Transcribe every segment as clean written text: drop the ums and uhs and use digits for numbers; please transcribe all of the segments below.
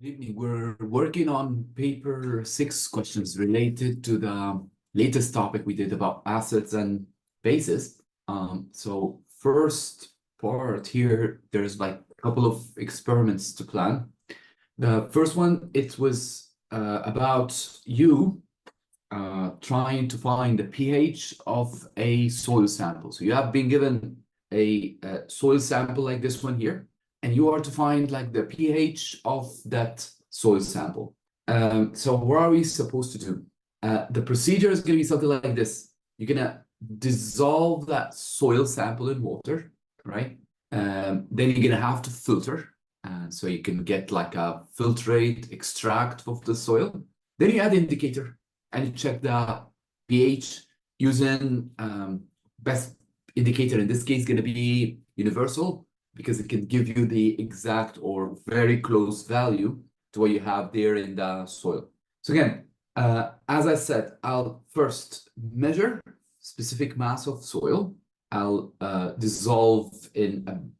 Good evening. We're working on paper 6 questions related to the latest topic we did about acids and bases. So first part here, there's like a couple of experiments to plan. The first one, it was about you trying to find the pH of a soil sample. So you have been given a soil sample like this one here, and you are to find like the pH of that soil sample. So what are we supposed to do? The procedure is going to be something like this. You're going to dissolve that soil sample in water, right? Then you're going to have to filter. So you can get like a filtrate extract of the soil. Then you add indicator and you check the pH using best indicator. In this case, going to be universal, because it can give you the exact or very close value to what you have there in the soil. So again, as I said, I'll first measure specific mass of soil. I'll dissolve in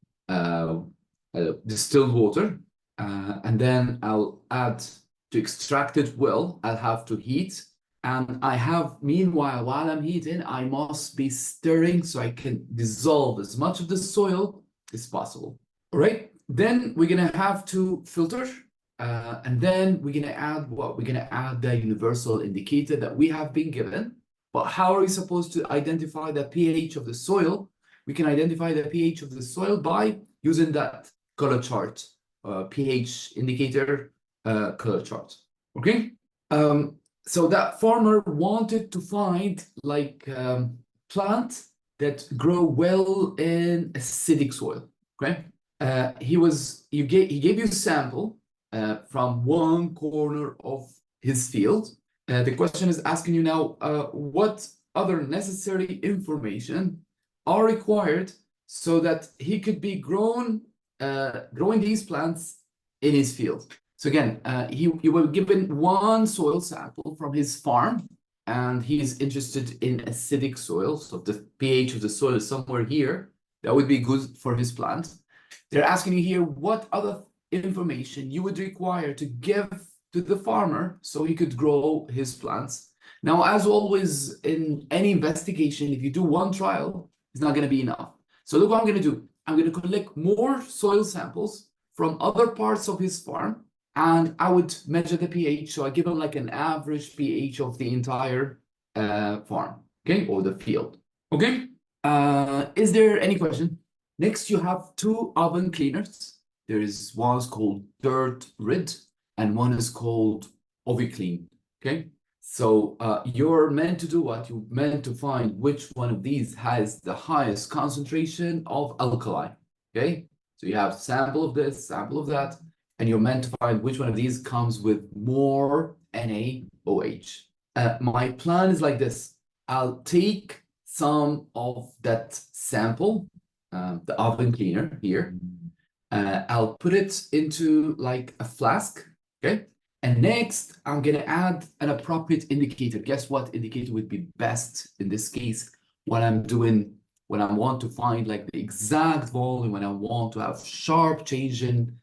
distilled water, and then I'll add to extract it well. I'll have to heat, and I have, meanwhile, while I'm heating, I must be stirring so I can dissolve as much of the soil as possible. All right, then we're gonna have to filter, and then we're gonna add what? We're gonna add the universal indicator that we have been given. But how are we supposed to identify the pH of the soil? We can identify the pH of the soil by using that color chart, pH indicator color chart. Okay. So that farmer wanted to find like plants that grow well in acidic soil. Okay. He gave you a sample from one corner of his field. The question is asking you now, what other necessary information are required so that he could be growing these plants in his field. So again, he was given one soil sample from his farm, and he's interested in acidic soil. So if the pH of the soil is somewhere here, that would be good for his plant. They're asking you here what other information you would require to give to the farmer so he could grow his plants. Now, as always in any investigation, if you do one trial, it's not going to be enough. So look what I'm going to do. I'm going to collect more soil samples from other parts of his farm, and I would measure the pH. So I give him like an average pH of the entire farm, okay, or the field. Okay. Is there any question? Next, you have two oven cleaners. There is one is called Dirt Rid, and one is called OviClean. Okay. So you're meant to do what? You're meant to find which one of these has the highest concentration of alkaline. Okay. So you have sample of this, sample of that, and you're meant to find which one of these comes with more NaOH. My plan is like this. I'll take some of that sample, the oven cleaner here. I'll put it into like a flask, okay? And next, I'm gonna add an appropriate indicator. Guess what indicator would be best in this case when I'm doing, when I want to find like the exact volume, when I want to have sharp change in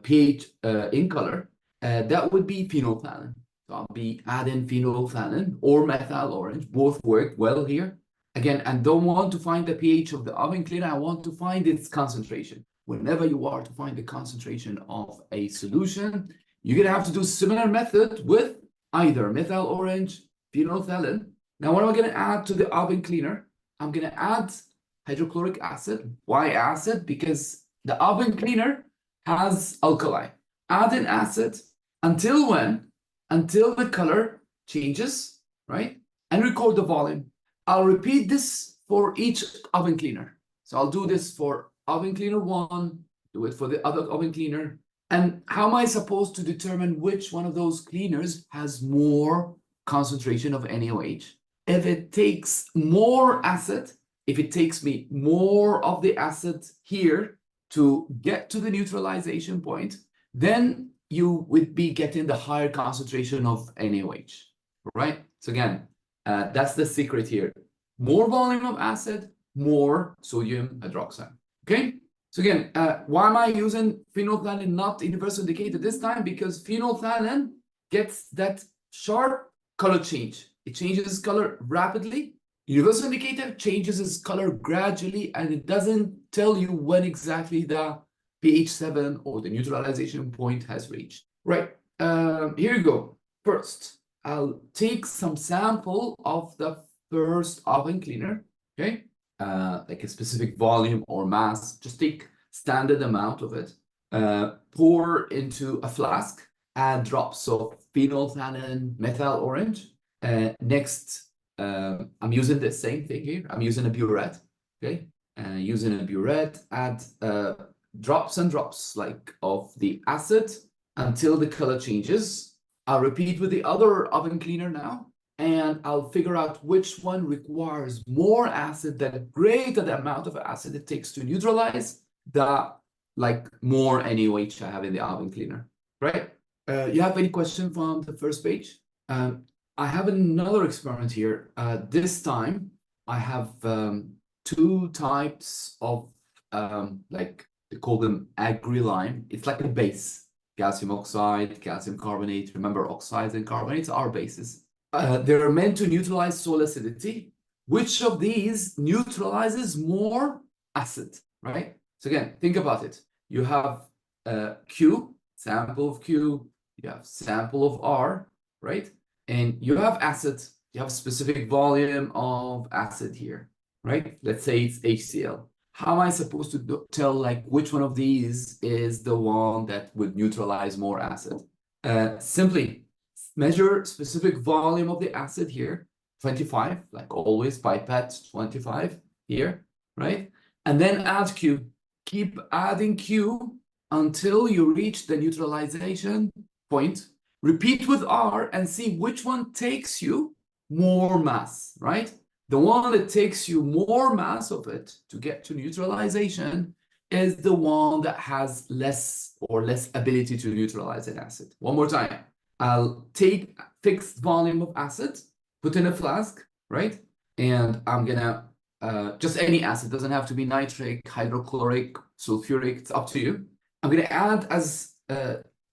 pH in color, that would be phenolphthalein. So I'll be adding phenolphthalein or methyl orange, both work well here. Again, I don't want to find the pH of the oven cleaner, I want to find its concentration. Whenever you are to find the concentration of a solution, you're gonna have to do similar method with either methyl orange, phenolphthalein. Now, what am I gonna add to the oven cleaner? I'm gonna add hydrochloric acid. Why acid? Because the oven cleaner has alkaline. Add an acid until when? Until the color changes, right? And record the volume. I'll repeat this for each oven cleaner. So I'll do this for oven cleaner 1, do it for the other oven cleaner. And how am I supposed to determine which one of those cleaners has more concentration of NaOH? If it takes more acid, if it takes me more of the acid here to get to the neutralization point, then you would be getting the higher concentration of NaOH, right? So again, that's the secret here. More volume of acid, more sodium hydroxide, okay? So again, why am I using phenolphthalein, not universal indicator this time? Because phenolphthalein gets that sharp color change. It changes its color rapidly. Universal indicator changes its color gradually, and it doesn't tell you when exactly the pH 7 or the neutralization point has reached. Right, here you go. First, I'll take some sample of the first oven cleaner, okay? Like a specific volume or mass, just take standard amount of it, pour into a flask, add drops of phenolphthalein methyl orange. Next, I'm using the same thing here. I'm using a burette, okay? Using a burette, add drops and drops like of the acid until the color changes. I'll repeat with the other oven cleaner now, and I'll figure out which one requires more acid. The greater the amount of acid it takes to neutralize, the more NaOH I have in the oven cleaner, right? You have any question from the first page? I have another experiment here. This time I have two types of they call them agri-lime. It's like a base, calcium oxide, calcium carbonate. Remember, oxides and carbonates are bases. They're meant to neutralize soil acidity. Which of these neutralizes more acid, right? So again, think about it. You have Q, sample of Q, you have sample of R, right? And you have acid, you have a specific volume of acid here, right? Let's say it's HCl. How am I supposed to tell like which one of these is the one that would neutralize more acid? Simply measure specific volume of the acid here, 25, like always, pipette 25 here, right? And then add Q. Keep adding Q until you reach the neutralization point. Repeat with R and see which one takes you more mass, right? The one that takes you more mass of it to get to neutralization is the one that has less ability to neutralize an acid. One more time. I'll take fixed volume of acid, put in a flask, right? And I'm gonna, just any acid, doesn't have to be nitric, hydrochloric, sulfuric, it's up to you. I'm gonna add as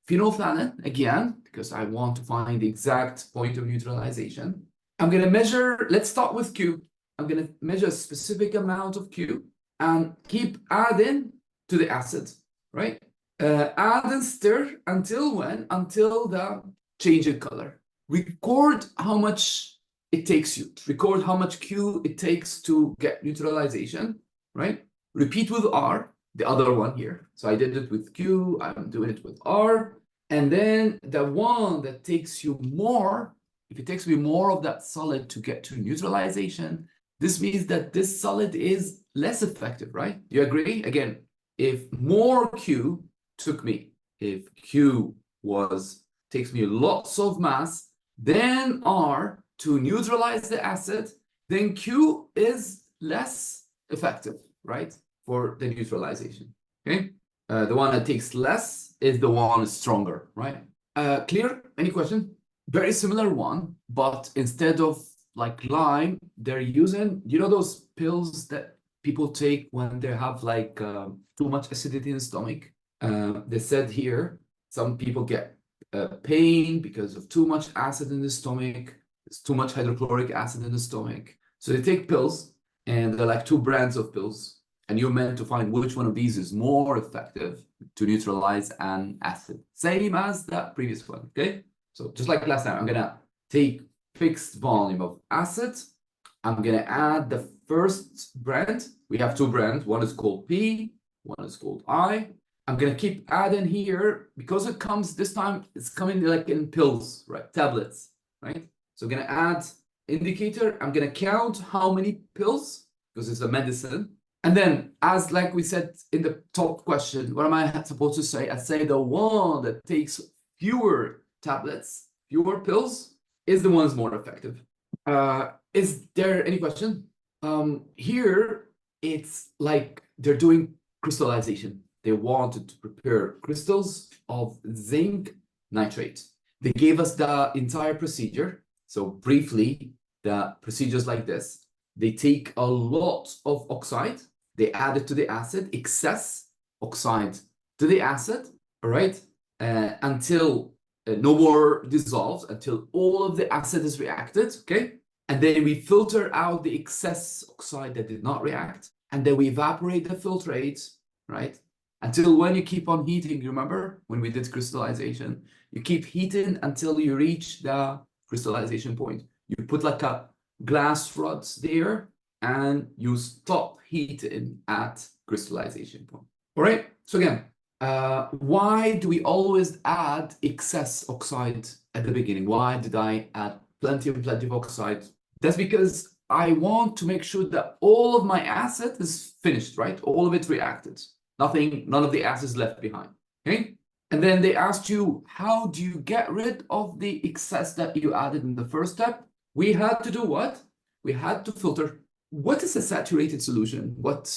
phenolphthalein again, because I want to find the exact point of neutralization. I'm gonna measure, let's start with Q. I'm gonna measure a specific amount of Q and keep adding to the acid, right? Add and stir until when? Until the change in color. Record how much it takes you. Record how much Q it takes to get neutralization, right? Repeat with R, the other one here. So I did it with Q, I'm doing it with R. And then the one that takes you more, if it takes me more of that solid to get to neutralization, this means that this solid is less effective, right? Do you agree? Again, if more Q took me, if Q takes me lots of mass, then R to neutralize the acid, then Q is less effective, right? For the neutralization, okay? The one that takes less is the one stronger, right? Clear? Any question? Very similar one, but instead of like lime, they're using, you know, those pills that people take when they have like too much acidity in the stomach. They said here, some people get pain because of too much acid in the stomach. There's too much hydrochloric acid in the stomach. So they take pills, and they're like two brands of pills. And you're meant to find which one of these is more effective to neutralize an acid. Same as that previous one, okay? So just like last time, I'm gonna take fixed volume of acid. I'm gonna add the first brand. We have two brands. One is called P, one is called I. I'm gonna keep adding here because it comes this time, it's coming like in pills, right? Tablets, right? So I'm gonna add indicator. I'm gonna count how many pills because it's a medicine. And then, as like we said in the top question, what am I supposed to say? I say the one that takes fewer tablets, fewer pills, is the one that's more effective. Is there any question? Here, it's like they're doing crystallization. They wanted to prepare crystals of zinc nitrate. They gave us the entire procedure. So briefly, the procedure's like this. They take a lot of oxide, they add it to the acid, excess, oxide to the acid, all right, until no more dissolves, until all of the acid is reacted, okay? And then we filter out the excess oxide that did not react, and then we evaporate the filtrate, right? Until when you keep on heating, you remember when we did crystallization, you keep heating until you reach the crystallization point. You put like a glass rods there and you stop heating at crystallization point. All right, so again, why do we always add excess oxide at the beginning? Why did I add plenty of oxide? That's because I want to make sure that all of my acid is finished, right? All of it reacted. None of the acid is left behind, okay? And then they asked you, how do you get rid of the excess that you added in the first step? We had to do what? We had to filter. What is a saturated solution? What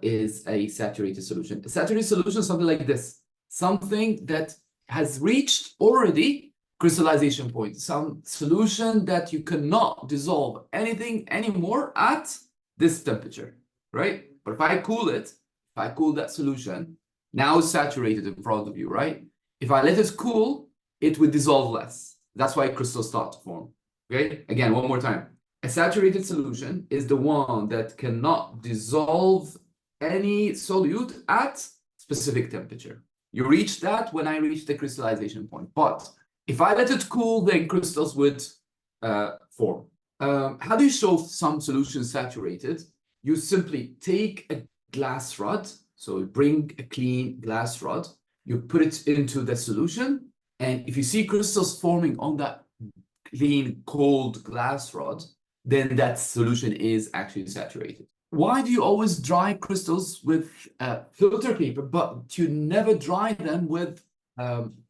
is a saturated solution? A saturated solution is something like this. Something that has reached already crystallization point. Some solution that you cannot dissolve anything anymore at this temperature, right? But if I cool it, if I cool that solution, now it's saturated in front of you, right? If I let it cool, it would dissolve less. That's why crystals start to form, okay? Again, one more time. A saturated solution is the one that cannot dissolve any solute at specific temperature. You reach that when I reach the crystallization point. But if I let it cool, then crystals would form. How do you show some solution saturated? You simply take a glass rod. So you bring a clean glass rod, you put it into the solution, and if you see crystals forming on that clean, cold glass rod, then that solution is actually saturated. Why do you always dry crystals with filter paper, but you never dry them with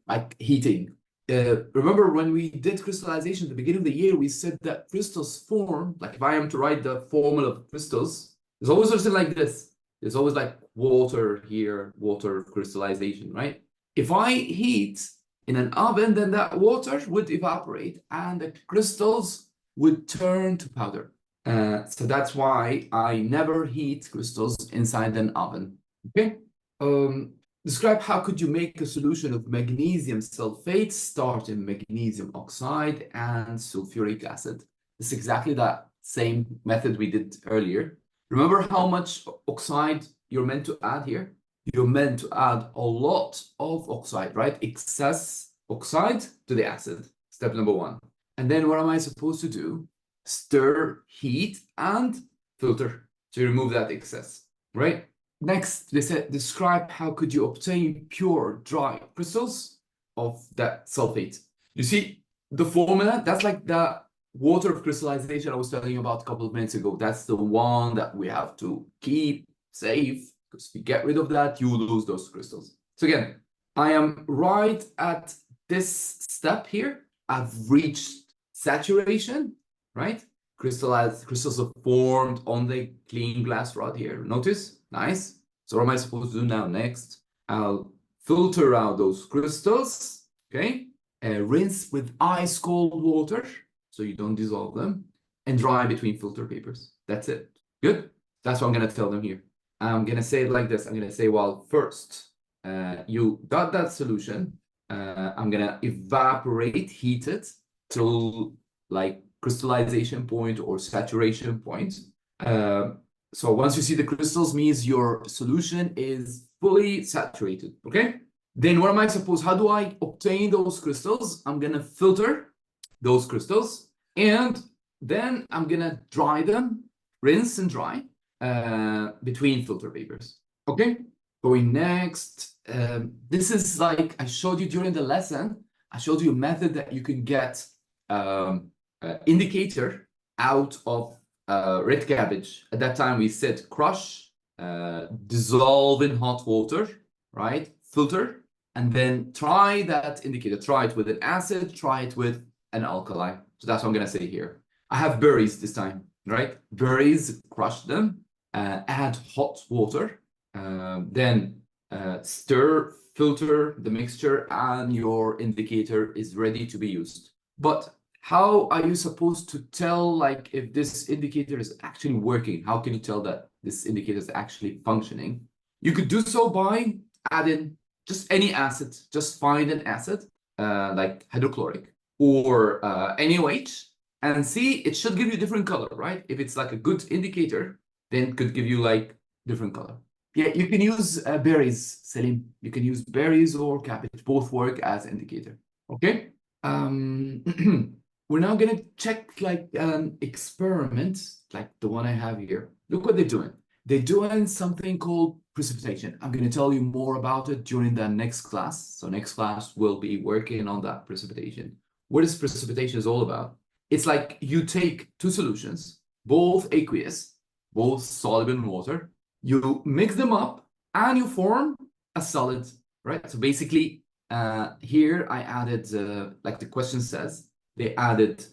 like heating? Remember when we did crystallization at the beginning of the year, we said that crystals form, like if I am to write the formula of crystals, there's always something like this. There's always like water here, water crystallization, right? If I heat in an oven, then that water would evaporate and the crystals would turn to powder. So that's why I never heat crystals inside an oven, okay? Describe how could you make a solution of magnesium sulfate starting magnesium oxide and sulfuric acid. It's exactly that same method we did earlier. Remember how much oxide you're meant to add here? You're meant to add a lot of oxide, right? Excess oxide to the acid, step number one. And then what am I supposed to do? Stir, heat, and filter to remove that excess, right? Next, they said, describe how could you obtain pure, dry crystals of that sulfate. You see, the formula, that's like the water of crystallization I was telling you about a couple of minutes ago. That's the one that we have to keep safe, because if you get rid of that, you lose those crystals. So again, I am right at this step here. I've reached saturation, right? Crystals are formed on the clean glass rod here. Notice, nice. So what am I supposed to do now? Next, I'll filter out those crystals, okay? Rinse with ice cold water so you don't dissolve them, and dry between filter papers. That's it. Good? That's what I'm gonna tell them here. I'm gonna say it like this. I'm gonna say, well, first, you got that solution. I'm gonna evaporate, heat it till like crystallization point or saturation point. So once you see the crystals, means your solution is fully saturated, okay? Then what am I supposed, how do I obtain those crystals? I'm gonna filter those crystals, and then I'm gonna dry them, rinse and dry between filter papers, okay? Going next, this is like I showed you during the lesson. I showed you a method that you can get indicator out of red cabbage. At that time, we said crush, dissolve in hot water, right? Filter, and then try that indicator. Try it with an acid, try it with an alkali. So that's what I'm gonna say here. I have berries this time, right? Berries, crush them, add hot water, then stir, filter the mixture, and your indicator is ready to be used. But how are you supposed to tell like if this indicator is actually working? How can you tell that this indicator is actually functioning? You could do so by adding just any acid. Just find an acid like hydrochloric or NaOH and see it should give you different color, right? If it's like a good indicator, then it could give you like different color. Yeah, you can use berries, Selim. You can use berries or cabbage. Both work as indicator. Okay. We're now gonna check like an experiment, like the one I have here. Look what they're doing. They're doing something called precipitation. I'm gonna tell you more about it during the next class. So next class we'll be working on that precipitation. What is precipitation is all about? It's like you take two solutions, both aqueous, both soluble in water, you mix them up and you form a solid, right? So basically, here I added, like the question says, they added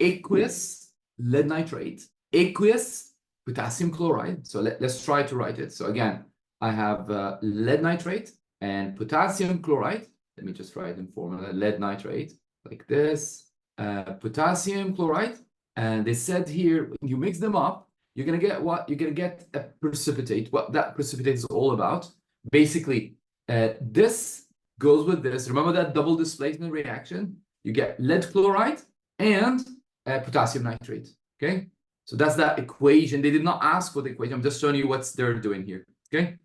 aqueous lead nitrate, aqueous potassium chloride. So let's try to write it. So again, I have lead nitrate and potassium chloride. Let me just write in formula, lead nitrate, like this, potassium chloride. And they said here, when you mix them up, you're going to get what? You're going to get a precipitate. What that precipitate is all about. Basically, this goes with this. Remember that double displacement reaction? You get lead chloride and potassium nitrate. Okay? So that's that equation. They did not ask for the equation. I'm just showing you what they're doing here. Okay?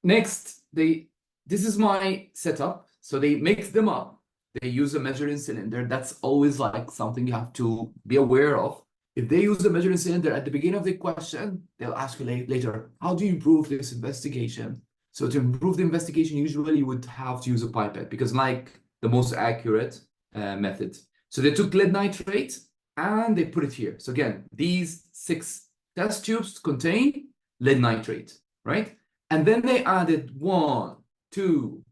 Next, this is my setup. So they mix them up. They use a measuring cylinder. That's always like something you have to be aware of. If they use the measuring cylinder at the beginning of the question, they'll ask you later, how do you improve this investigation? So to improve the investigation, usually you would have to use a pipette because like the most accurate method. So they took lead nitrate and they put it here. So again, these 6 test tubes contain lead nitrate, right? And then they added 1, 2,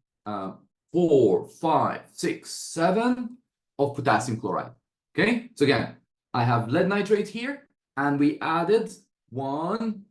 4, 5, 6, 7 of potassium chloride. Okay, so again, I have lead nitrate here, and we added 1,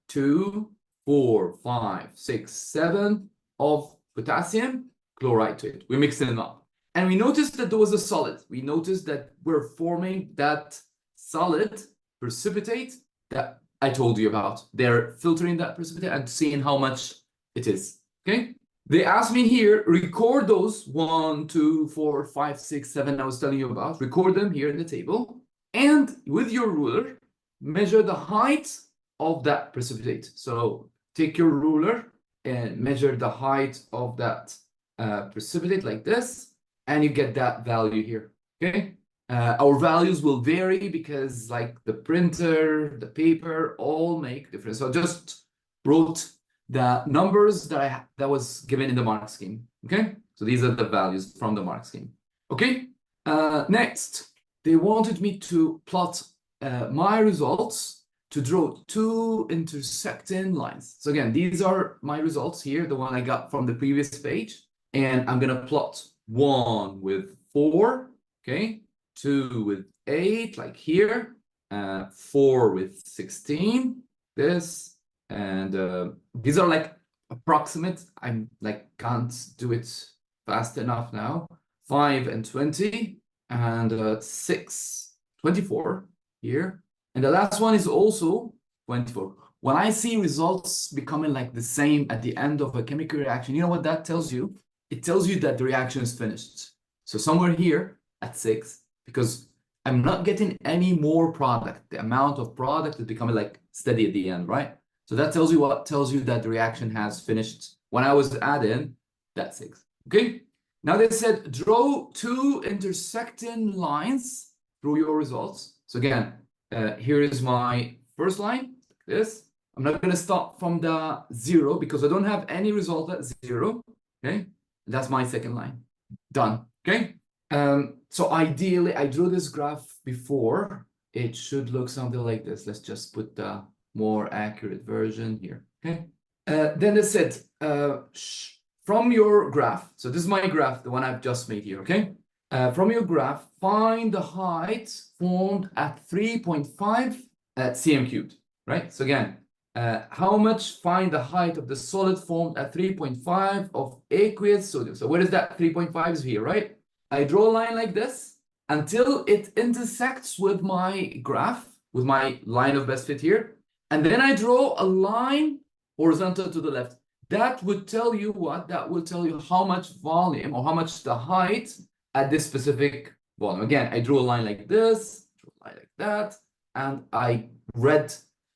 2, 4, 5, 6, 7 of potassium chloride to it. We mixed them up. And we noticed that there was a solid. We noticed that we're forming that solid precipitate that I told you about. They're filtering that precipitate and seeing how much it is. Okay? They asked me here, record those 1, 2, 4, 5, 6, 7 I was telling you about. Record them here in the table. And with your ruler, measure the height of that precipitate. So take your ruler and measure the height of that precipitate like this. And you get that value here. Okay? Our values will vary because like the printer, the paper, all make difference. So just wrote the numbers that was given in the mark scheme. Okay, so these are the values from the mark scheme. Okay, next they wanted me to plot my results to draw 2 intersecting lines. So again, these are my results here, the one I got from the previous page, and I'm gonna plot 1 with 4, okay, 2 with 8, like here, 4 with 16, this. And these are like approximate. I'm like can't do it fast enough now. 5 and 20 and 6, 24 here. And the last one is also 24. When I see results becoming like the same at the end of a chemical reaction, you know what that tells you? It tells you that the reaction is finished. So somewhere here at 6, because I'm not getting any more product. The amount of product is becoming like steady at the end, right? So that tells you what? Tells you that the reaction has finished. When I was adding, that's 6. Okay? Now they said, draw 2 intersecting lines through your results. So again, here is my first line, like this. I'm not going to start from the 0 because I don't have any result at 0. Okay? That's my second line. Done. Okay? So ideally, I drew this graph before. It should look something like this. Let's just put the more accurate version here. Okay. Then they said, from your graph, so this is my graph, the one I've just made here, okay? From your graph, find the height formed at 3.5 cm cubed, right? So again, how much find the height of the solid formed at 3.5 of aqueous sodium? So where is that 3.5 is here, right? I draw a line like this until it intersects with my graph, with my line of best fit here. And then I draw a line horizontal to the left. That would tell you what? That will tell you how much volume or how much the height at this specific volume. Again, I drew a line like this, drew a line like that, and I read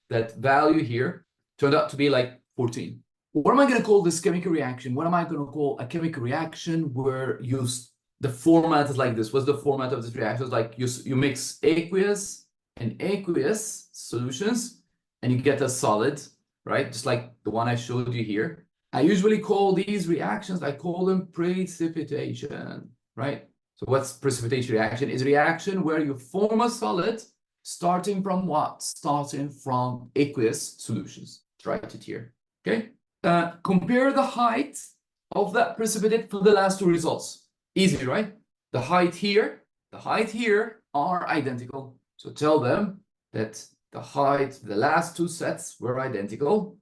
that value here. Turned out to be like 14. What am I going to call this chemical reaction? What am I going to call a chemical reaction where the format is like this? What's the format of this reaction? It's like you mix aqueous and aqueous solutions, and you get a solid, right? Just like the one I showed you here. I usually call these reactions, I call them precipitation, right? So what's precipitation reaction? Is a reaction where you form a solid starting from what? Starting from aqueous solutions. Let's write it here, okay? Compare the height of that precipitate for the last two results. Easy, right? The height here are identical. So tell them that the height, the last two sets were identical.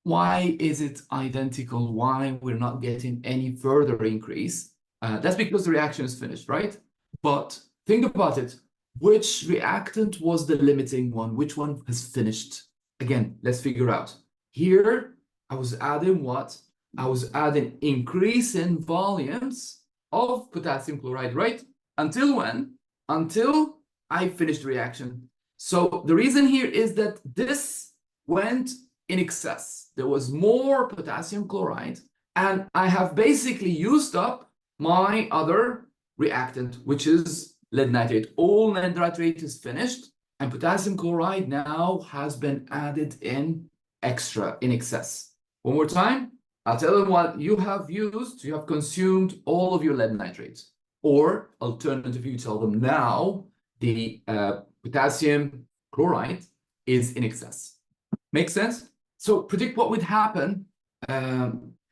Why is it identical? Why we're not getting any further increase? That's because the reaction is finished, right? But think about it. Which reactant was the limiting one? Which one has finished? Again, let's figure out. Here, I was adding what? I was adding increase in volumes of potassium chloride, right? Until when? Until I finished the reaction. So the reason here is that this went in excess. There was more potassium chloride, and I have basically used up my other reactant, which is lead nitrate. All lead nitrate is finished, and potassium chloride now has been added in extra, in excess. One more time, I'll tell them what you have used. You have consumed all of your lead nitrates. Or alternatively, you tell them now the potassium chloride is in excess. Make sense? So predict what would happen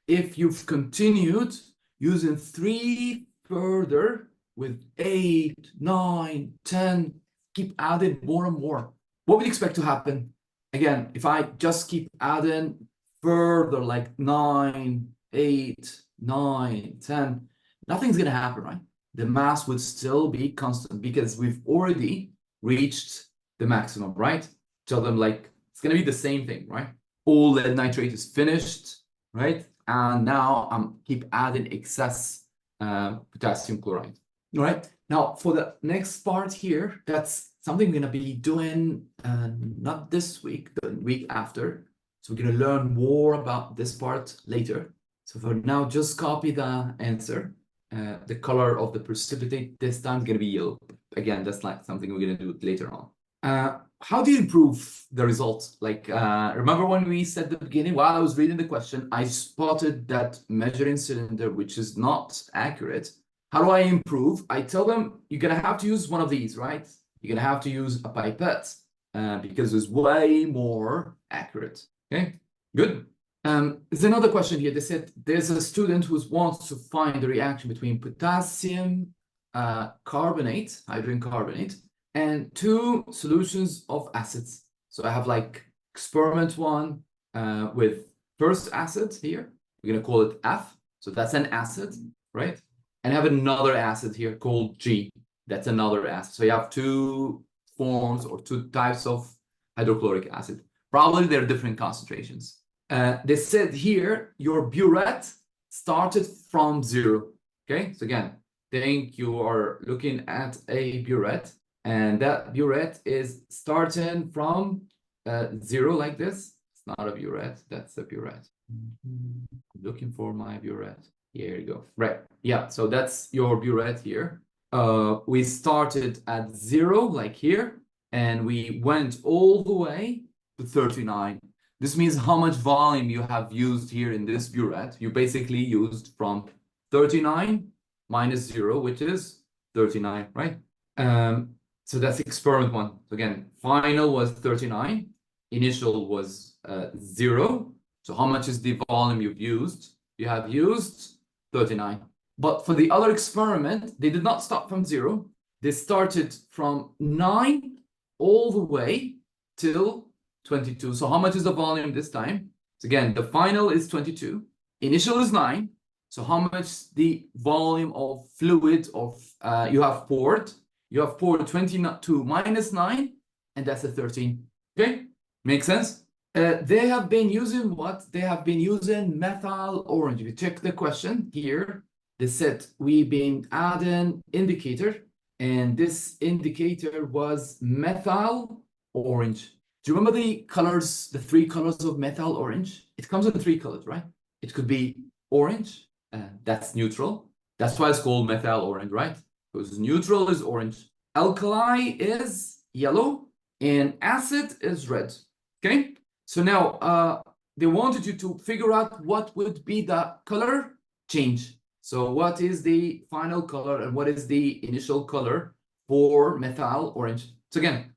if you've continued using 3 further with 8, 9, 10, keep adding more and more. What would you expect to happen? Again, if I just keep adding further, like 9, 8, 9, 10, nothing's going to happen, right? The mass would still be constant because we've already reached the maximum, right? Tell them like, it's going to be the same thing, right? All lead nitrate is finished, right? And now I'm keep adding excess potassium chloride, all right? Now, for the next part here, that's something we're going to be doing not this week, the week after. So we're going to learn more about this part later. So for now, just copy the answer. The color of the precipitate this time is going to be yellow. Again, that's like something we're going to do later on. How do you improve the results? Like, remember when we said at the beginning, while I was reading the question, I spotted that measuring cylinder, which is not accurate. How do I improve? I tell them, you're going to have to use one of these, right? You're going to have to use a pipette because it's way more accurate. Okay, good. There's another question here. They said there's a student who wants to find the reaction between potassium carbonate, hydrogen carbonate, and 2 solutions of acids. So I have like experiment 1 with first acid here. We're going to call it F. So that's an acid, right? And I have another acid here called G. That's another acid. So you have 2 forms or 2 types of hydrochloric acid. Probably they're different concentrations. They said here, your burette started from 0. Okay, so again, think you are looking at a burette, and that burette is starting from 0 like this. It's not a burette, that's a burette. Looking for my burette. Here you go. Right, yeah, so that's your burette here. We started at 0 like here, and we went all the way to 39. This means how much volume you have used here in this burette. You basically used from 39 minus 0, which is 39, right? So that's experiment 1. So again, final was 39. Initial was 0. So how much is the volume you've used? You have used 39. But for the other experiment, they did not start from 0. They started from 9 all the way till 22. So how much is the volume this time? So again, the final is 22. Initial is 9. So how much the volume of fluid of you have poured? You have poured 22 minus 9, and that's a 13. Okay, makes sense? They have been using what? They have been using methyl orange. If you check the question here, they said we've been adding indicator, and this indicator was methyl orange. Do you remember the colors, the three colors of methyl orange? It comes in three colors, right? It could be orange, that's neutral. That's why it's called methyl orange, right? Because neutral is orange, alkali is yellow, and acid is red. Okay? So now they wanted you to figure out what would be the color change. So what is the final color and what is the initial color for methyl orange? So again,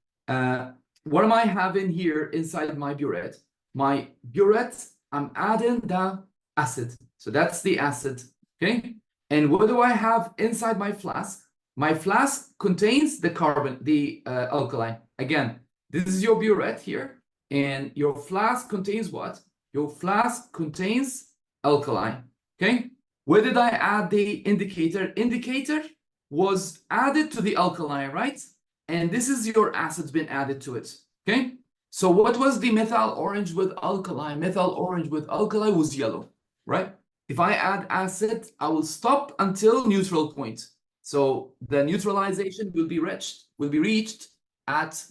what am I having here inside my burette? My burette, I'm adding the acid. So that's the acid, okay? And what do I have inside my flask? My flask contains the carbon, the alkaline. Again, this is your burette here. And your flask contains what? Your flask contains alkaline, okay? Where did I add the indicator? Indicator was added to the alkaline, right? And this is your acid been added to it, okay? So what was the methyl orange with alkaline? Methyl orange with alkali was yellow, right? If I add acid, I will stop until neutral point. So the neutralization will be reached at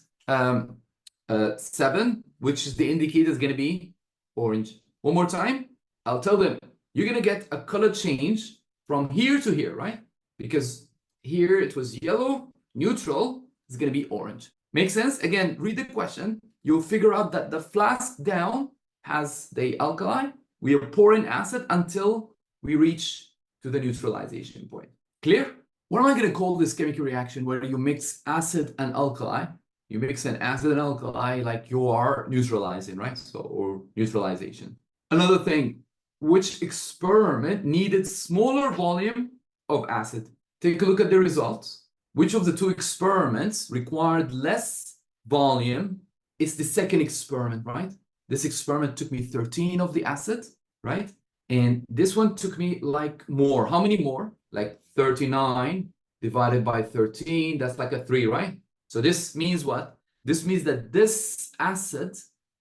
7, which is the indicator is going to be orange. One more time, I'll tell them you're going to get a color change from here to here, right? Because here it was yellow, neutral is going to be orange. Make sense? Again, read the question. You'll figure out that the flask down has the alkali. We are pouring acid until we reach to the neutralization point. Clear? What am I going to call this chemical reaction where you mix acid and alkali? You mix an acid and alkali like you are neutralizing, right? So, or neutralization. Another thing, which experiment needed smaller volume of acid? Take a look at the results. Which of the two experiments required less volume? It's the second experiment, right? This experiment took me 13 of the acid, right? And this one took me like more. How many more? Like 39 divided by 13. That's like a 3, right? So this means what? This means that this acid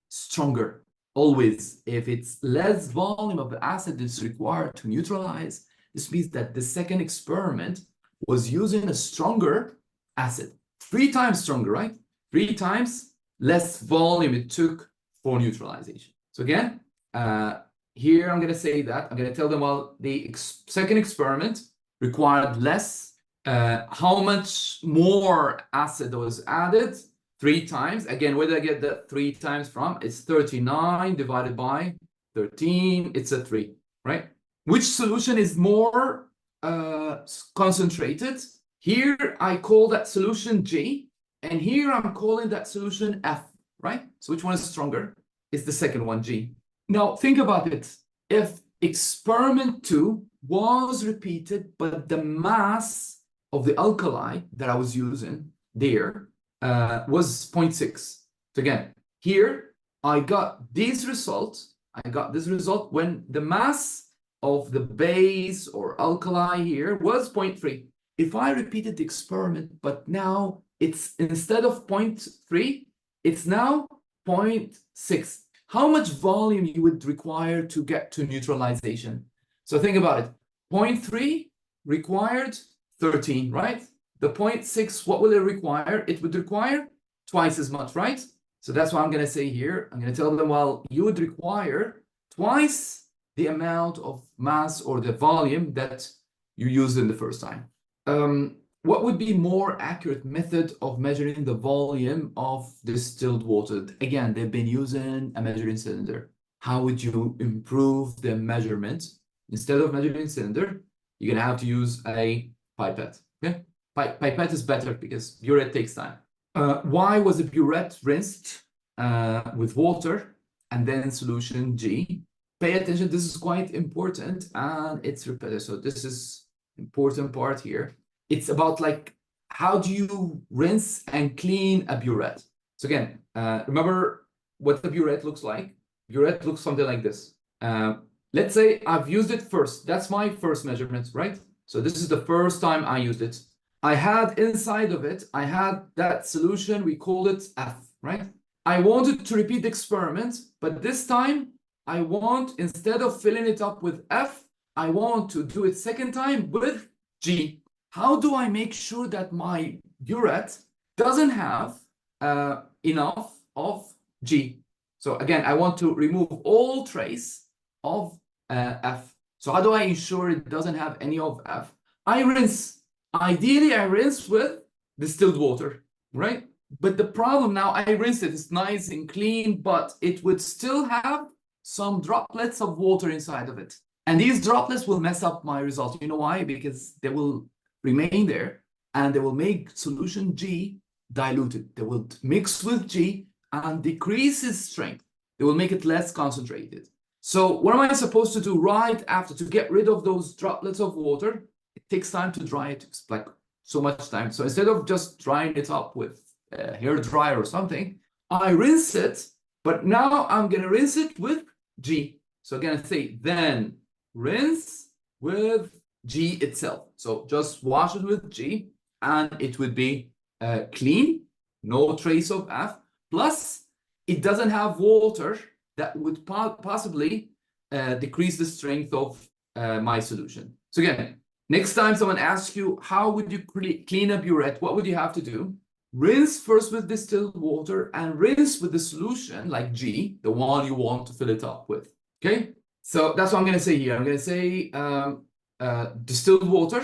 stronger. Always, if it's less volume of the acid that's required to neutralize, this means that the second experiment was using a stronger acid. 3 times stronger, right? 3 times less volume it took for neutralization. So again, here I'm going to say that. I'm going to tell them, well, the second experiment required less. How much more acid was added? 3 times. Again, where did I get the 3 times from? It's 39 divided by 13. It's a 3, right? Which solution is more concentrated? Here I call that solution J, and here I'm calling that solution F, right? So which one is stronger? It's the second one, G. Now think about it. If experiment 2 was repeated, but the mass of the alkali that I was using there was 0.6. So again, here I got this result. I got this result when the mass of the base or alkali here was 0.3. If I repeated the experiment, but now it's instead of 0.3, it's now 0.6. How much volume you would require to get to neutralization? So think about it. 0.3 required 13, right? The 0.6, what will it require? It would require twice as much, right? So that's what I'm going to say here. I'm going to tell them, well, you would require twice the amount of mass or the volume that you used in the first time. What would be more accurate method of measuring the volume of distilled water? Again, they've been using a measuring cylinder. How would you improve the measurement? Instead of measuring cylinder, you're going to have to use a pipette. Okay? Pipette is better because burette takes time. Why was the burette rinsed with water and then solution G? Pay attention, this is quite important and it's repetitive. So this is important part here. It's about like, how do you rinse and clean a burette? So again, remember what the burette looks like. Burette looks something like this. Let's say I've used it first. That's my first measurement, right? So this is the first time I used it. I had inside of it, I had that solution, we called it F, right? I wanted to repeat the experiment, but this time I want, instead of filling it up with F, I want to do it second time with G. How do I make sure that my burette doesn't have enough of G? So again, I want to remove all trace of F. So how do I ensure it doesn't have any of F? I rinse. Ideally, I rinse with distilled water, right? But the problem now, I rinsed it, it's nice and clean, but it would still have some droplets of water inside of it. And these droplets will mess up my result. You know why? Because they will remain there and they will make solution G diluted. They will mix with G and decrease its strength. They will make it less concentrated. So what am I supposed to do right after to get rid of those droplets of water? It takes time to dry it. It's like so much time. So instead of just drying it up with hair dryer or something, I rinse it, but now I'm going to rinse it with G. So again, I say then rinse with G itself. So just wash it with G and it would be clean, no trace of F, plus it doesn't have water that would possibly decrease the strength of my solution. So again, next time someone asks you, how would you clean a burette? What would you have to do? Rinse first with distilled water and rinse with the solution like G, the one you want to fill it up with. Okay, so that's what I'm going to say here. I'm going to say distilled water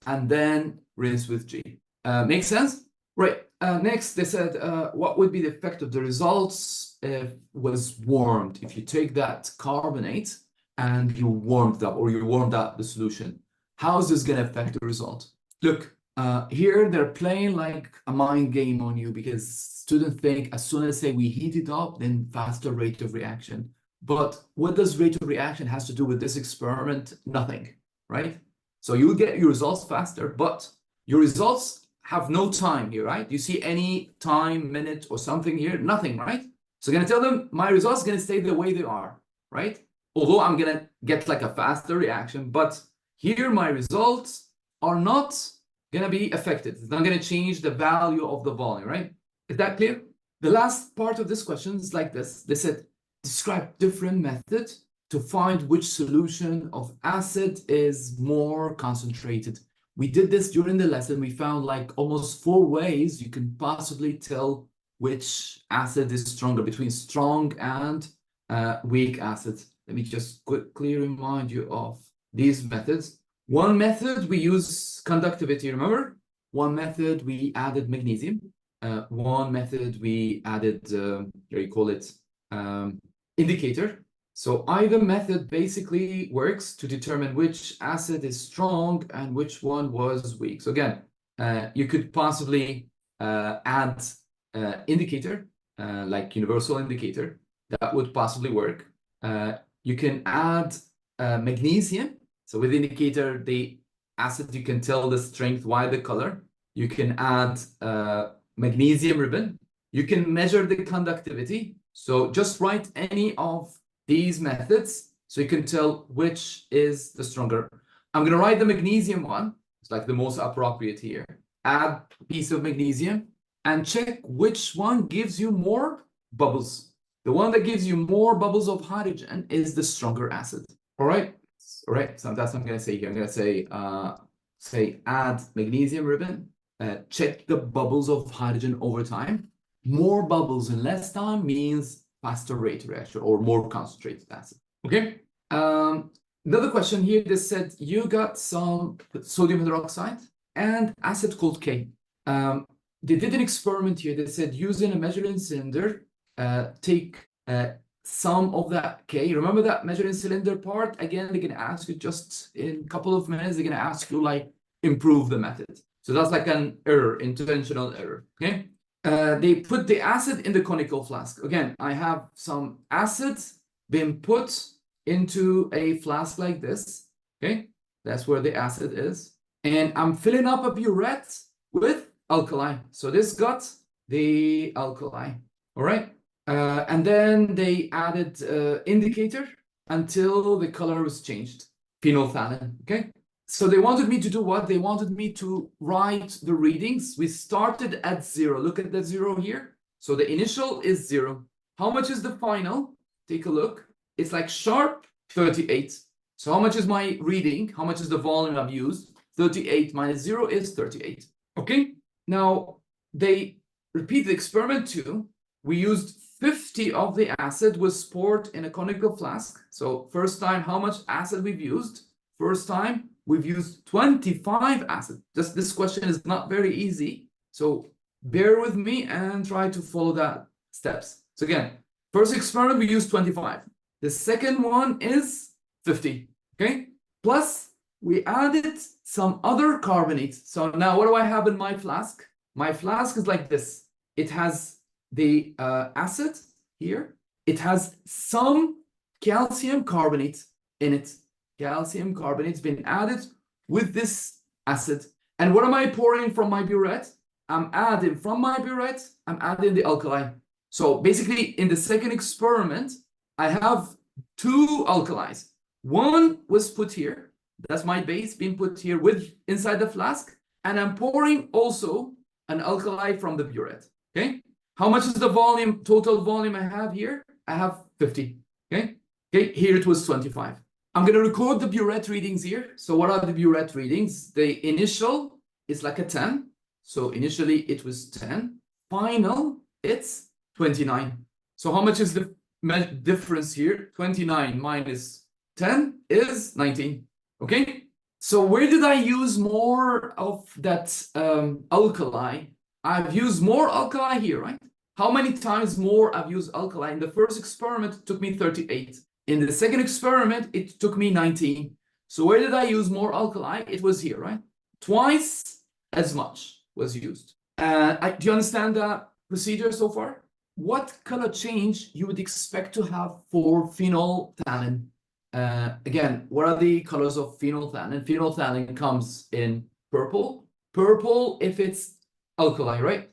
and then rinse with G. Makes sense? Right. Next, they said, what would be the effect of the results if was warmed? If you take that carbonate and you warmed up, or you warmed up the solution, how is this going to affect the result? Look. Here they're playing like a mind game on you because students think as soon as say we heat it up, then faster rate of reaction. But what does rate of reaction has to do with this experiment? Nothing, right? So you will get your results faster, but your results have no time here, right? You see any time, minute, or something here? Nothing, right? So I'm going to tell them my results are going to stay the way they are, right? Although I'm going to get like a faster reaction, but here my results are not going to be affected. It's not going to change the value of the volume, right? Is that clear? The last part of this question is like this. They said, describe different methods to find which solution of acid is more concentrated. We did this during the lesson. We found like almost 4 ways you can possibly tell which acid is stronger between strong and weak acids. Let me just quickly remind you of these methods. One method, we use conductivity, remember? One method, we added magnesium. One method, we added, here you call it, indicator. So either method basically works to determine which acid is strong and which one was weak. So again, you could possibly add indicator, like universal indicator. That would possibly work. You can add magnesium. So with indicator, the acid, you can tell the strength by the color. You can add magnesium ribbon. You can measure the conductivity. So just write any of these methods so you can tell which is the stronger. I'm going to write the magnesium one. It's like the most appropriate here. Add a piece of magnesium and check which one gives you more bubbles. The one that gives you more bubbles of hydrogen is the stronger acid. All right. All right. So that's what I'm going to say here. I'm going to say add magnesium ribbon. Check the bubbles of hydrogen over time. More bubbles in less time means faster rate of reaction or more concentrated acid. Okay. Another question here. They said you got some sodium hydroxide and acid called K. They did an experiment here. They said using a measuring cylinder, take some of that K. Remember that measuring cylinder part? Again, they're going to ask you just in a couple of minutes, they're going to ask you like improve the method. So that's like an error, intentional error. Okay. They put the acid in the conical flask. Again, I have some acid being put into a flask like this. Okay. That's where the acid is. And I'm filling up a burette with alkaline. So this got the alkaline. All right. And then they added indicator until the color was changed. Phenolphthalein. Okay. So they wanted me to do what? They wanted me to write the readings. We started at 0. Look at that 0 here. So the initial is 0. How much is the final? Take a look. It's like sharp 38. So how much is my reading? How much is the volume I've used? 38 minus 0 is 38. Okay? Now, they repeat the experiment too. We used 50 of the acid was poured in a conical flask. So first time, how much acid we've used? First time, we've used 25 acid. Just this question is not very easy. So bear with me and try to follow that steps. So again, first experiment, we used 25. The second one is 50, okay? Plus, we added some other carbonates. So now what do I have in my flask? My flask is like this. It has the acid here. It has some calcium carbonate in it. Calcium carbonate's been added with this acid. And what am I pouring from my burette? I'm adding from my burette, I'm adding the alkali. So basically, in the second experiment, I have 2 alkalis. One was put here. That's my base being put here with inside the flask. And I'm pouring also an alkali from the burette. Okay. How much is the volume, total volume I have here? I have 50. Okay. Okay. Here it was 25. I'm going to record the burette readings here. So what are the burette readings? The initial is like a 10. So initially it was 10. Final, it's 29. So how much is the difference here? 29 minus 10 is 19. Okay. So where did I use more of that alkali? I've used more alkali here, right? How many times more I've used alkali? In the first experiment, it took me 38. In the second experiment, it took me 19. So where did I use more alkali? It was here, right? Twice as much was used. Do you understand the procedure so far? What color change you would expect to have for phenolphthalein? Again, what are the colors of phenolphthalein? Phenolphthalein comes in purple. Purple if it's alkali, right?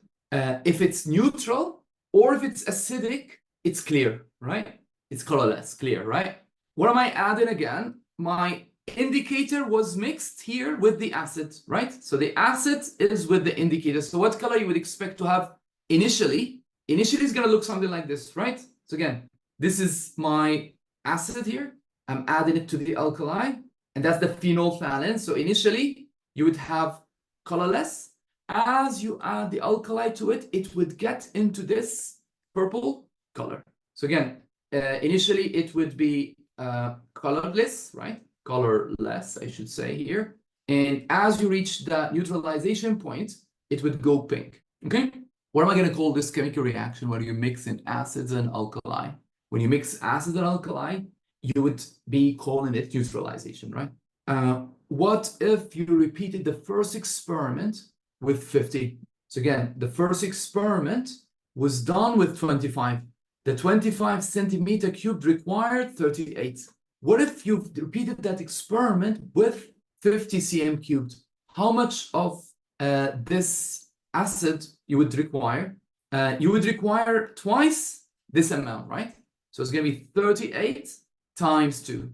If it's neutral or if it's acidic, it's clear, right? It's colorless, clear, right? What am I adding again? My indicator was mixed here with the acid, right? So the acid is with the indicator. So what color you would expect to have initially? Initially is going to look something like this, right? So again, this is my acid here. I'm adding it to the alkali, and that's the phenolphthalein. So initially, you would have colorless. As you add the alkali to it, it would get into this purple color. So again, initially it would be colorless, right? Colorless, I should say here. And as you reach the neutralization point, it would go pink, okay? What am I going to call this chemical reaction when you mix in acids and alkali? When you mix acid and alkali, you would be calling it neutralization, right? What if you repeated the first experiment with 50? So again, the first experiment was done with 25. The 25 centimeter cubed required 38. What if you've repeated that experiment with 50 cm cubed? How much of this acid you would require? You would require twice this amount, right? So it's going to be 38 times 2,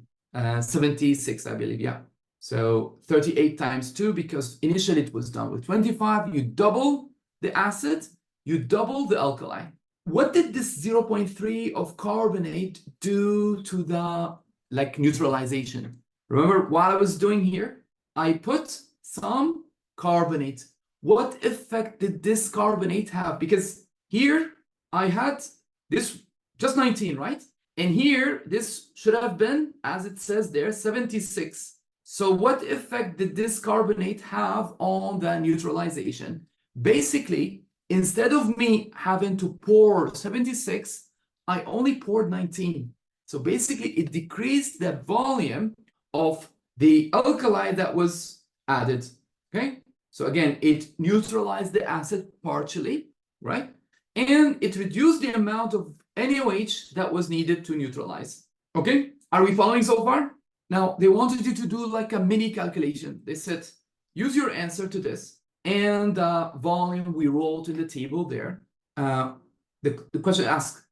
76, I believe, yeah. So 38 times 2, because initially it was done with 25, you double the acid, you double the alkali. What did this 0.3 of carbonate do to the neutralization? Remember what I was doing here? I put some carbonate. What effect did this carbonate have? Because here I had this just 19, right? And here, this should have been, as it says there, 76. So what effect did this carbonate have on the neutralization? Basically, instead of me having to pour 76, I only poured 19. So basically, it decreased the volume of the alkali that was added, okay? So again, it neutralized the acid partially, right? And it reduced the amount of NaOH that was needed to neutralize. Okay, are we following so far? Now, they wanted you to do like a mini calculation. They said, use your answer to this and the volume we wrote in the table there. The question asks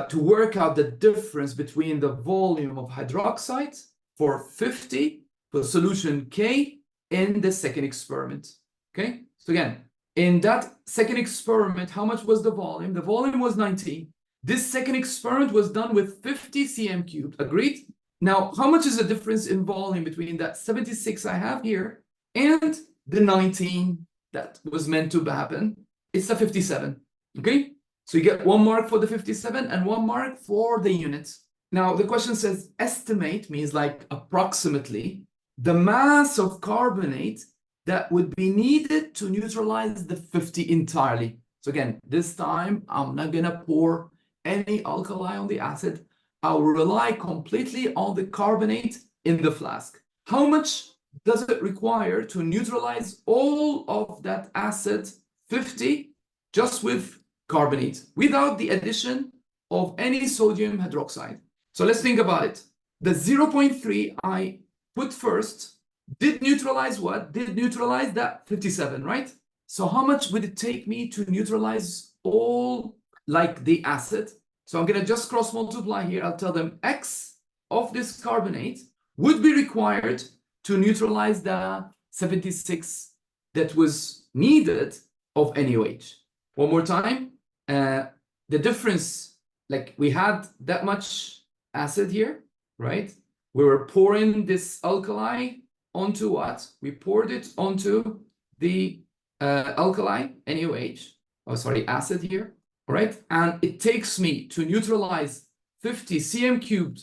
to work out the difference between the volume of hydroxide for 50 for solution K in the second experiment. Okay, so again, In that second experiment, how much was the volume? The volume was 19. This second experiment was done with 50 cm cubed. Agreed? Now, how much is the difference in volume between that 76 I have here and the 19 that was meant to happen? It's a 57. Okay? So you get 1 mark for the 57 and 1 mark for the units. Now, the question says estimate means like approximately the mass of carbonate that would be needed to neutralize the 50 entirely. So again, this time I'm not gonna pour any alkali on the acid. I'll rely completely on the carbonate in the flask. How much does it require to neutralize all of that acid 50 just with carbonate without the addition of any sodium hydroxide? So let's think about it. The 0.3 I put first did neutralize what? Did neutralize that 57, right? So how much would it take me to neutralize all like the acid? So I'm going to just cross multiply here. I'll tell them X of this carbonate would be required to neutralize the 76 that was needed of NaOH. One more time. The difference, like we had that much acid here, right? We were pouring this alkali onto what? We poured it onto the alkali, NaOH, oh sorry, acid here, all right? And it takes me to neutralize 50 cm cubed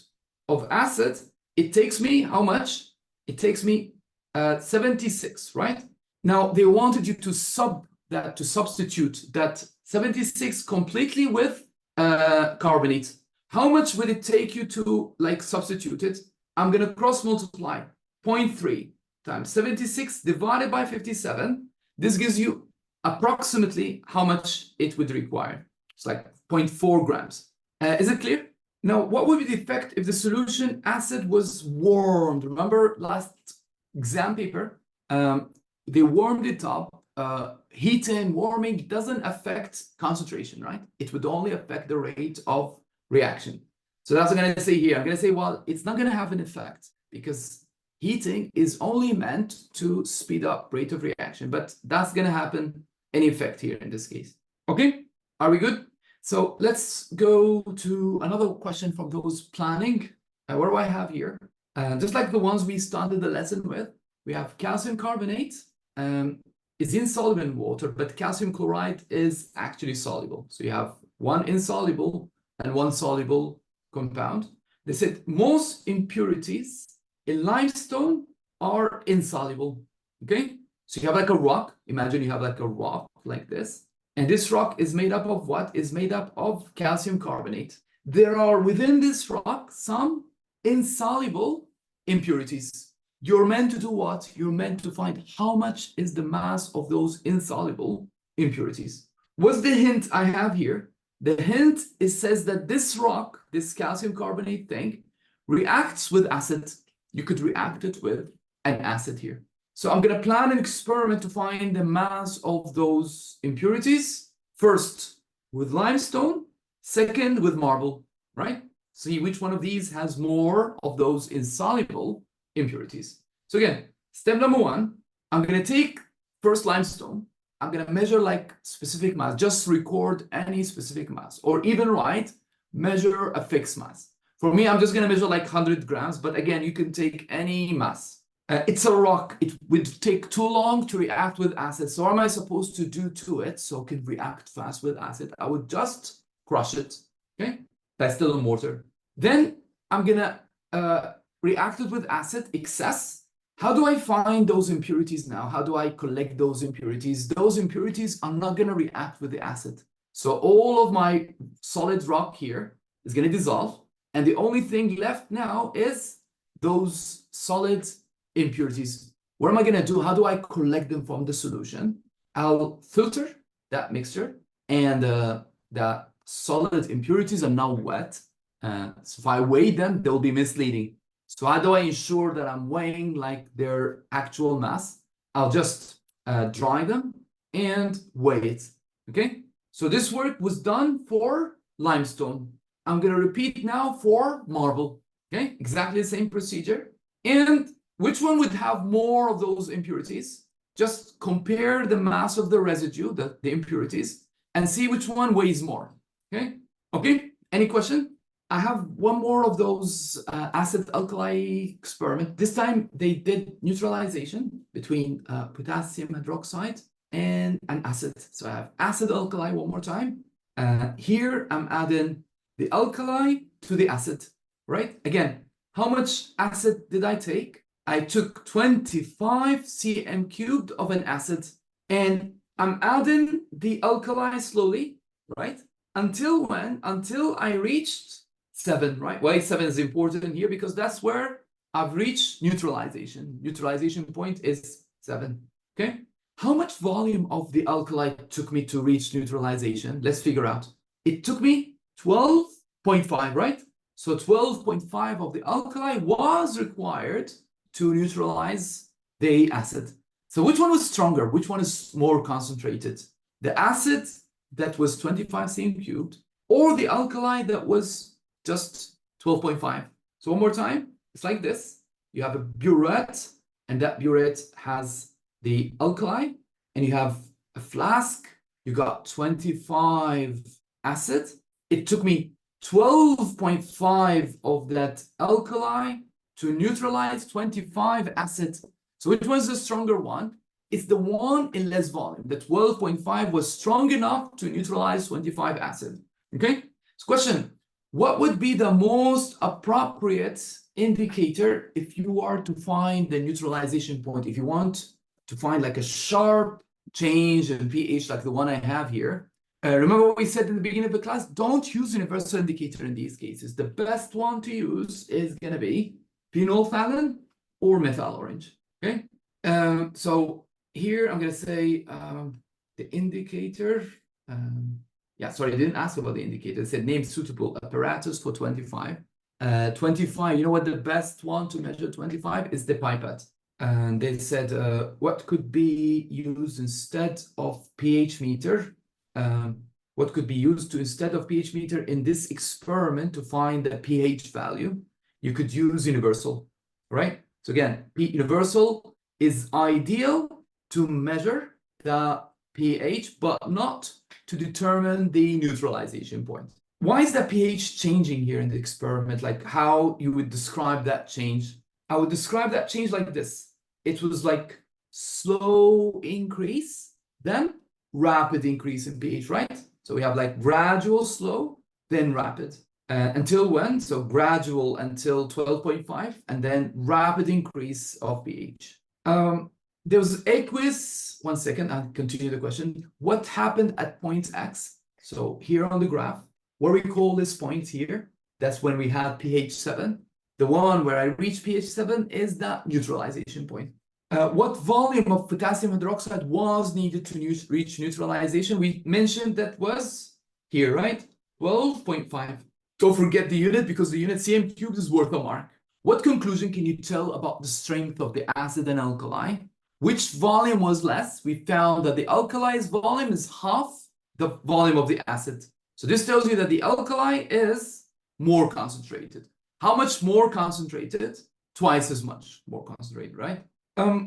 of acid. It takes me how much? It takes me 76, right? Now they wanted you to substitute that 76 completely with carbonate. How much would it take you to like substitute it? I'm gonna cross multiply 0.3 times 76 divided by 57. This gives you approximately how much it would require. It's like 0.4 grams. Is it clear? Now, what would be the effect if the solution acid was warmed? Remember last exam paper? They warmed it up. Heating, warming doesn't affect concentration, right? It would only affect the rate of reaction. So that's what I'm going to say here. I'm going to say, well, it's not going to have an effect because heating is only meant to speed up rate of reaction, but that's going to happen any effect here in this case. Okay, are we good? So let's go to another question from those planning. What do I have here? Just like the ones we started the lesson with, we have calcium carbonate. It's insoluble in water, but calcium chloride is actually soluble. So you have one insoluble and one soluble compound. They said most impurities in limestone are insoluble. Okay, so you have like a rock. Imagine you have like a rock like this. And this rock is made up of what? Is made up of calcium carbonate. There are within this rock some insoluble impurities. You're meant to do what? You're meant to find how much is the mass of those insoluble impurities. What's the hint I have here? The hint, it says that this rock, this calcium carbonate thing, reacts with acid. You could react it with an acid here. So I'm going to plan an experiment to find the mass of those impurities. First with limestone, second with marble, right? See which one of these has more of those insoluble impurities. So again, step number one, I'm going to take first limestone. I'm going to measure like specific mass, just record any specific mass, or even write, measure a fixed mass. For me, I'm just going to measure like 100 grams, but again, you can take any mass. It's a rock. It would take too long to react with acid. So what am I supposed to do to it so it can react fast with acid? I would just crush it, okay? That's still a mortar. Then I'm going to react it with acid, excess. How do I find those impurities now? How do I collect those impurities? Those impurities are not going to react with the acid. So all of my solid rock here is going to dissolve. And the only thing left now is those solid impurities. What am I going to do? How do I collect them from the solution? I'll filter that mixture, and the solid impurities are now wet. So if I weigh them, they'll be misleading. So how do I ensure that I'm weighing like their actual mass? I'll just dry them and weigh it. Okay. So this work was done for limestone. I'm going to repeat now for marble. Okay. Exactly the same procedure. And which one would have more of those impurities? just compare the mass of the residue, the impurities, and see which one weighs more. Okay, any question? I have one more of those acid-alkali experiment. This time they did neutralization between potassium hydroxide and an acid. So I have acid-alkali one more time. Here I'm adding the alkali to the acid, right? Again, how much acid did I take? I took 25 cm cubed of an acid, and I'm adding the alkali slowly, right? Until when? Until I reached 7, right? Why 7 is important here? Because that's where I've reached neutralization. Neutralization point is 7, okay? How much volume of the alkali took me to reach neutralization? Let's figure out. It took me 12.5, right? So 12.5 of the alkali was required to neutralize the acid. So which one was stronger? Which one is more concentrated? The acid that was 25 cm cubed, or the alkali that was just 12.5. So one more time, it's like this. You have a burette, and that burette has the alkali, and you have a flask. You got 25 acid. It took me 12.5 of that alkali to neutralize 25 acid. So which was the stronger one? It's the one in less volume. The 12.5 was strong enough to neutralize 25 acid. Okay? So question, what would be the most appropriate indicator if you are to find the neutralization point? If you want to find like a sharp change in pH like the one I have here, remember what we said in the beginning of the class? Don't use universal indicator in these cases. The best one to use is going to be phenolphthalein or methyl orange. Okay? So here I'm going to say the indicator. Yeah, sorry, I didn't ask about the indicator. It said name suitable apparatus for 25. 25, you know what the best one to measure 25 is? The pipette. And they said what could be used instead of pH meter? What could be used to instead of pH meter in this experiment to find the pH value? You could use universal, right? So again, universal is ideal to measure the pH, but not to determine the neutralization point. Why is the pH changing here in the experiment? Like how you would describe that change? I would describe that change like this. It was like slow increase, then rapid increase in pH, right? So we have like gradual, slow, then rapid. Until when? So gradual until 12.5, and then rapid increase of pH. There was aqueous, one second, I'll continue the question. What happened at point X? So here on the graph, what we call this point here, that's when we had pH 7. The one where I reached pH 7 is that neutralization point. What volume of potassium hydroxide was needed to reach neutralization? We mentioned that was here, right? 12.5. Don't forget the unit, because the unit cm cubed is worth a mark. What conclusion can you tell about the strength of the acid and alkali? Which volume was less? We found that the alkali's volume is half the volume of the acid. So this tells you that the alkali is more concentrated. How much more concentrated? Twice as much more concentrated, right?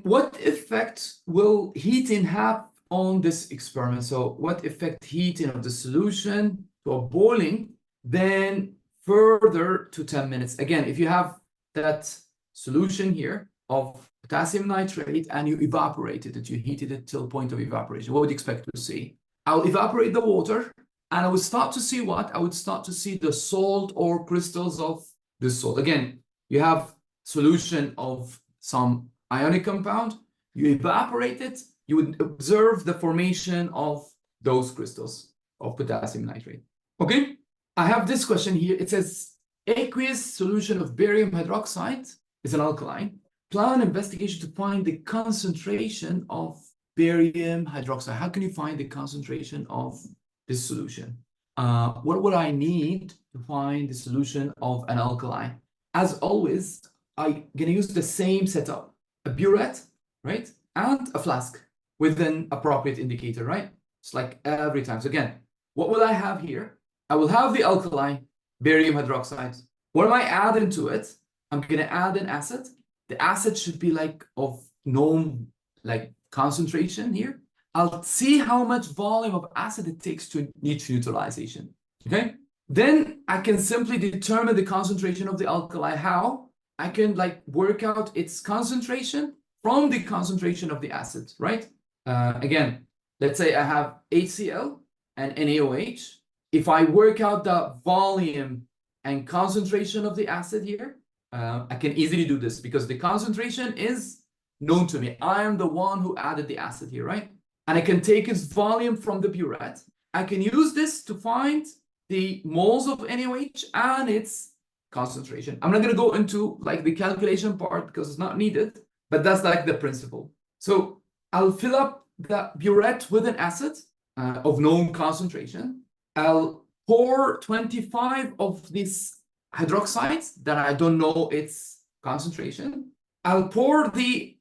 What effect will heating have on this experiment? So what effect heating of the solution to a boiling, then further to 10 minutes? Again, if you have that solution here of potassium nitrate and you evaporated it, you heated it till point of evaporation, what would you expect to see? I'll evaporate the water, and I would start to see what? I would start to see the salt or crystals of this salt. Again, you have solution of some ionic compound, you evaporate it, you would observe the formation of those crystals of potassium nitrate. Okay, I have this question here. It says, aqueous solution of barium hydroxide is an alkaline. Plan investigation to find the concentration of barium hydroxide. How can you find the concentration of this solution? What would I need to find the solution of an alkali? As always, I'm going to use the same setup. A burette, right? And a flask with an appropriate indicator, right? It's like every time. So again, what will I have here? I will have the alkali, barium hydroxide. What am I adding to it? I'm going to add an acid. The acid should be like of known, like concentration here, I'll see how much volume of acid it takes to reach neutralization. Okay? Then I can simply determine the concentration of the alkali. How? I can like work out its concentration from the concentration of the acid, right? Again, let's say I have HCl and NaOH. If I work out the volume and concentration of the acid here, I can easily do this because the concentration is known to me. I am the one who added the acid here, right? And I can take its volume from the burette. I can use this to find the moles of NaOH and its concentration. I'm not going to go into like the calculation part because it's not needed, but that's like the principle. So I'll fill up the burette with an acid of known concentration. I'll pour 25 of these hydroxides that I don't know its concentration. I'll pour the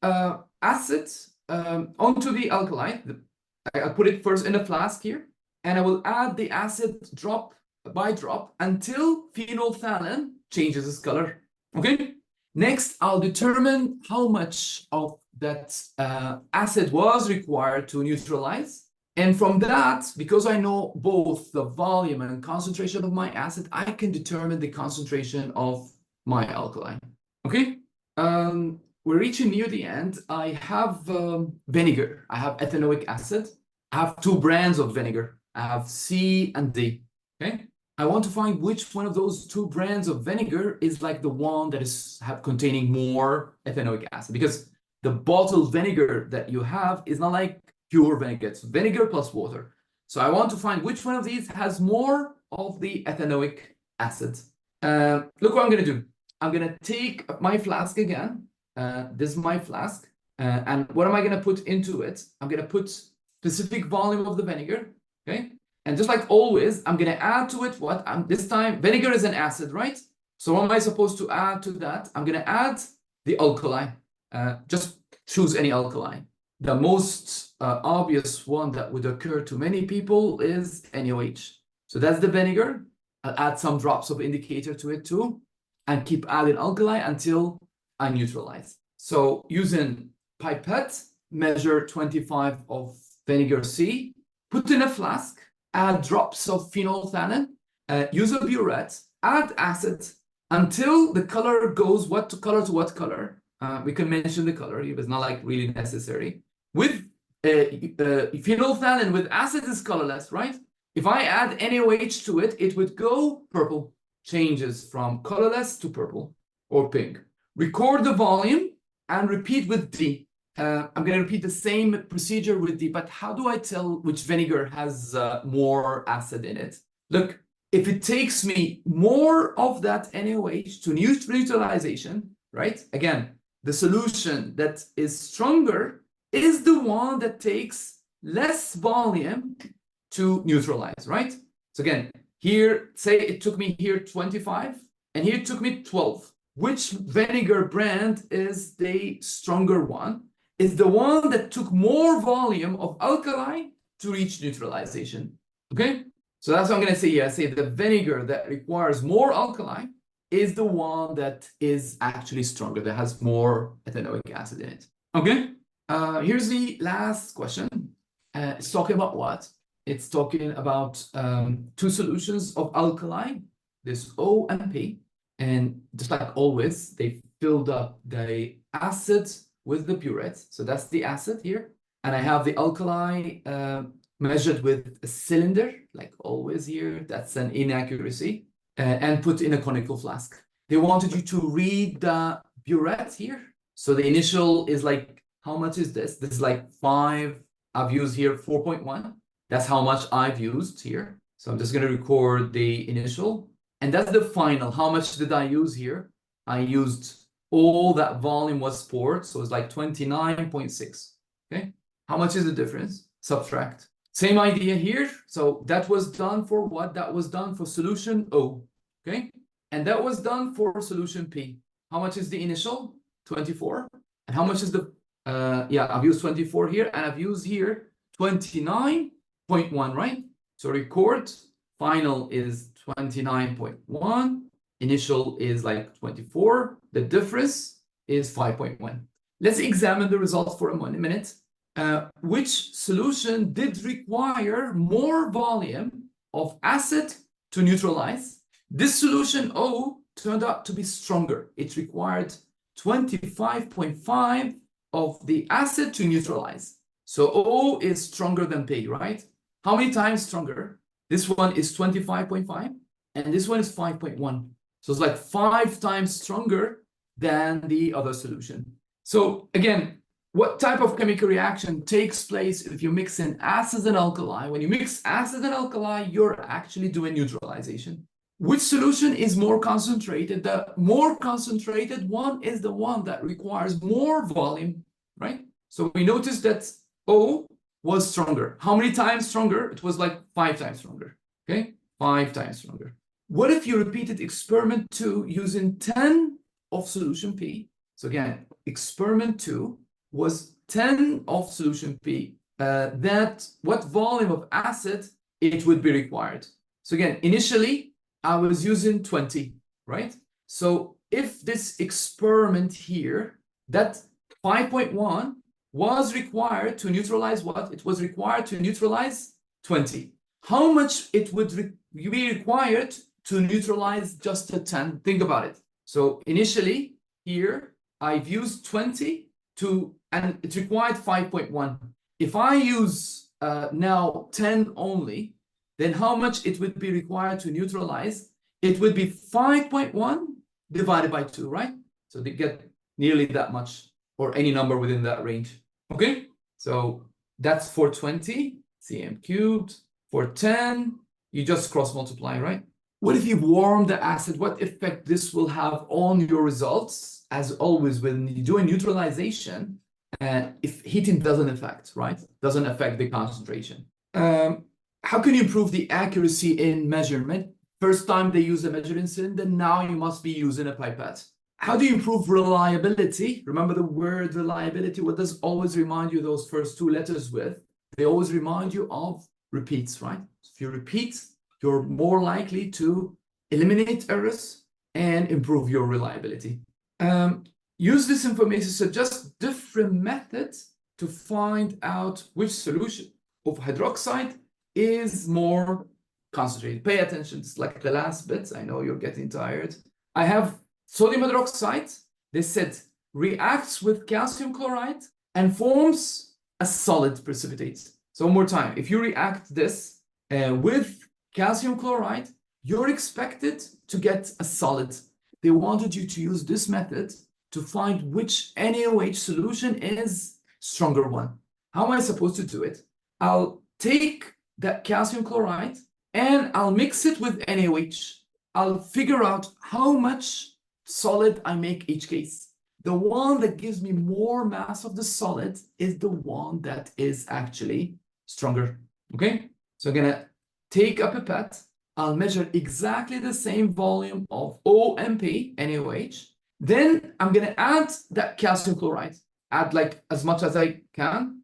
acid onto the alkali. I'll put it first in a flask here, and I will add the acid drop by drop until phenolphthalein changes its color. Okay. Next, I'll determine how much of that acid was required to neutralize. And from that, because I know both the volume and concentration of my acid, I can determine the concentration of my alkali. Okay. We're reaching near the end. I have vinegar. I have ethanoic acid. I have two brands of vinegar. I have C and D. Okay. I want to find which one of those two brands of vinegar is like the one that is containing more ethanoic acid, because the bottled vinegar that you have is not like pure vinegar. It's vinegar plus water. So I want to find which one of these has more of the ethanoic acid. Look what I'm going to do. I'm going to take my flask again. This is my flask. And what am I going to put into it? I'm going to put specific volume of the vinegar. Okay. And just like always, I'm going to add to it what? This time, vinegar is an acid, right? So what am I supposed to add to that? I'm going to add the alkali. Just choose any alkali. The most obvious one that would occur to many people is NaOH. So that's the vinegar. I'll add some drops of indicator to it too, and keep adding alkali until I neutralize. So using pipette, measure 25 of vinegar C, put in a flask, add drops of phenolphthalein, use a burette, add acid until the color goes what color to what color. We can mention the color, it's not like really necessary. With phenolphthalein with acid is colorless, right? If I add NaOH to it, it would go purple, changes from colorless to purple or pink. Record the volume and repeat with D. I'm going to repeat the same procedure with D, but how do I tell which vinegar has more acid in it? Look, if it takes me more of that NaOH to neutralization, right? Again, the solution that is stronger is the one that takes less volume to neutralize, right? So again, here, say it took me here 25, and here it took me 12. Which vinegar brand is the stronger one? Is the one that took more volume of alkali to reach neutralization. Okay? So that's what I'm going to say here. I say the vinegar that requires more alkali is the one that is actually stronger, that has more ethanoic acid in it. Okay? Here's the last question. It's talking about what? It's talking about two solutions of alkali, this O and P. And just like always, they filled up the acid with the burette. So that's the acid here. And I have the alkali measured with a cylinder, like always here. That's an inaccuracy. And put in a conical flask. They wanted you to read the burette here. So the initial is like, how much is this? This is like 5. I've used here 4.1. That's how much I've used here. So I'm just going to record the initial. And that's the final. How much did I use here? I used all that volume was poured. So it's like 29.6. Okay. How much is the difference? Subtract. Same idea here. So that was done for what? That was done for solution O. Okay. And that was done for solution P. How much is the initial? 24. And how much is the, I've used 24 here, and I've used here 29.1, right? So record, final is 29.1. Initial is like 24. The difference is 5.1. Let's examine the results for a minute. which solution did require more volume of acid to neutralize? This solution O turned out to be stronger. It required 25.5 of the acid to neutralize. So O is stronger than P, right? How many times stronger? This one is 25.5 and this one is 5.1. So it's like 5 times stronger than the other solution. So again, what type of chemical reaction takes place if you mix in acid and alkali? When you mix acid and alkali, you're actually doing neutralization. Which solution is more concentrated? The more concentrated one is the one that requires more volume, right? So we noticed that O was stronger. How many times stronger? It was like 5 times stronger, okay? 5 times stronger. What if you repeated experiment 2 using 10 of solution P? So again, experiment 2 was 10 of solution P. What volume of acid it would be required? So again, initially, I was using 20, right? So if this experiment here, that 5.1 was required to neutralize what? It was required to neutralize 20. How much it would be required to neutralize just a 10? Think about it. So initially here, I've used 20 and it required 5.1. If I use now 10 only, then how much it would be required to neutralize? It would be 5.1 divided by 2, right? So they get nearly that much, or any number within that range. Okay, so that's for 20 cm cubed. For 10, you just cross multiply, right? What if you warm the acid? What effect this will have on your results? As always, when you do a neutralization, if heating doesn't affect, right? Doesn't affect the concentration. How can you improve the accuracy in measurement? First time they use a measuring cylinder, now you must be using a pipette. How do you improve reliability? Remember the word reliability, what does always remind you those first 2 letters with? They always remind you of repeats, right? If you repeat, you're more likely to eliminate errors and improve your reliability. Use this information, suggest different methods to find out which solution of hydroxide is more concentrated. Pay attention, it's like the last bit. I know you're getting tired. I have sodium hydroxide. They said reacts with calcium chloride and forms a solid precipitate. So one more time, if you react this with calcium chloride, you're expected to get a solid. They wanted you to use this method to find which NaOH solution is stronger one. How am I supposed to do it? I'll take that calcium chloride and I'll mix it with NaOH. I'll figure out how much solid I make each case. The one that gives me more mass of the solid is the one that is actually stronger. Okay? So I'm gonna take a pipette. I'll measure exactly the same volume of OMP, NaOH. Then I'm gonna add that calcium chloride. Add like as much as I can,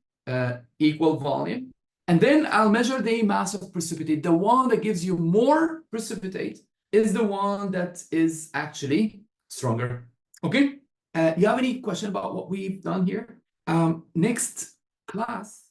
equal volume. And then I'll measure the mass of precipitate. The one that gives you more precipitate is the one that is actually stronger. Okay? You have any question about what we've done here? Next class,